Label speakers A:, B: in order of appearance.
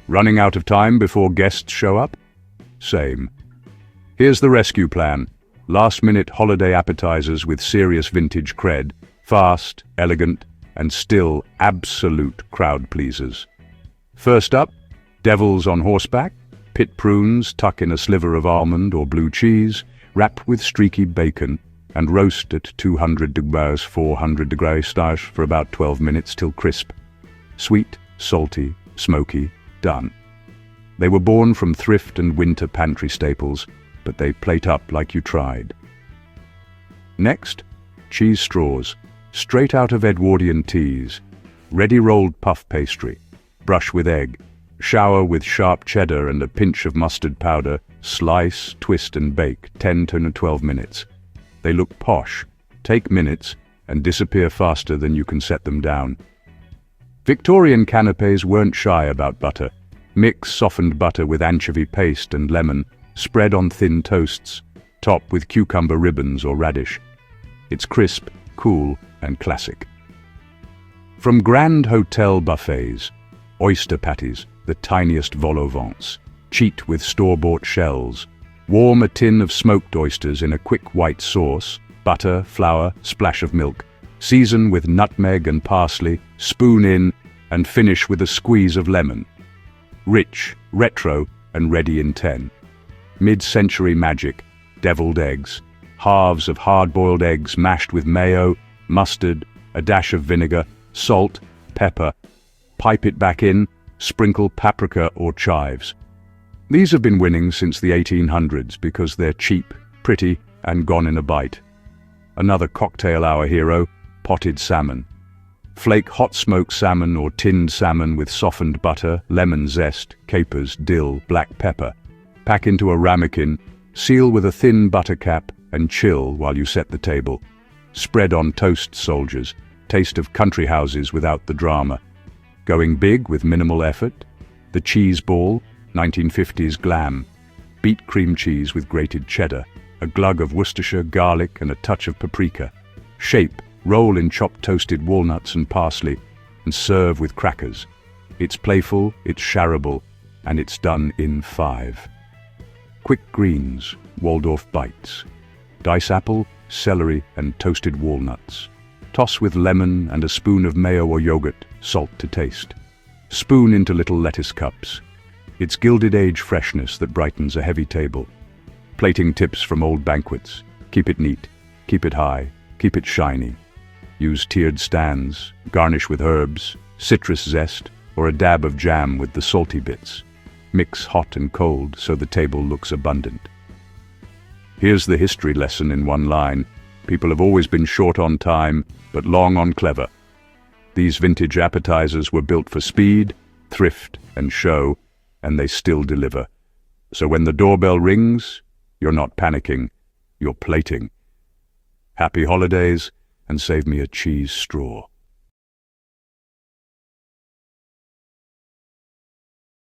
A: Running out of time before guests show up? Same. Here's the rescue plan. Last-minute holiday appetizers with serious vintage cred, fast, elegant, and still absolute crowd pleasers. First up, devils on horseback, pit prunes tuck in a sliver of almond or blue cheese, wrap with streaky bacon, and roast at 200 degrees, 400 degrees for about 12 minutes till crisp. Sweet, salty, smoky, done. They were born from thrift and winter pantry staples, but they plate up like you tried. Next, cheese straws, straight out of Edwardian teas, ready-rolled puff pastry, brush with egg, shower with sharp cheddar and a pinch of mustard powder, slice, twist and bake 10 to 12 minutes. They look posh, take minutes, and disappear faster than you can set them down. Victorian canapés weren't shy about butter. Mix softened butter with anchovy paste and lemon, spread on thin toasts, top with cucumber ribbons or radish. It's crisp, cool, and classic. From grand hotel buffets, oyster patties, the tiniest vol au vents, cheat with store-bought shells, warm a tin of smoked oysters in a quick white sauce, butter, flour, splash of milk, season with nutmeg and parsley, spoon in, and finish with a squeeze of lemon. Rich, retro, and ready in 10. Mid-century magic, deviled eggs, halves of hard-boiled eggs mashed with mayo, mustard, a dash of vinegar, salt, pepper. Pipe it back in, sprinkle paprika or chives. These have been winning since the 1800s because they're cheap, pretty, and gone in a bite. Another cocktail hour hero, potted salmon. Flake hot smoked salmon or tinned salmon with softened butter, lemon zest, capers, dill, black pepper. Pack into a ramekin, seal with a thin butter cap, and chill while you set the table. Spread on toast soldiers, taste of country houses without the drama. Going big with minimal effort? The cheese ball, 1950s glam. Beet cream cheese with grated cheddar, a glug of Worcestershire, garlic, and a touch of paprika. Shape, roll in chopped toasted walnuts and parsley, and serve with crackers. It's playful, it's shareable, and it's done in 5. Quick greens, Waldorf bites. Dice apple, celery, and toasted walnuts. Toss with lemon and a spoon of mayo or yogurt, salt to taste. Spoon into little lettuce cups. It's Gilded Age freshness that brightens a heavy table. Plating tips from old banquets. Keep it neat, keep it high, keep it shiny. Use tiered stands, garnish with herbs, citrus zest, or a dab of jam with the salty bits. Mix hot and cold so the table looks abundant. Here's the history lesson in one line. People have always been short on time, but long on clever. These vintage appetizers were built for speed, thrift, and show, and they still deliver. So when the doorbell rings, you're not panicking, you're plating. Happy holidays, and save me a cheese straw.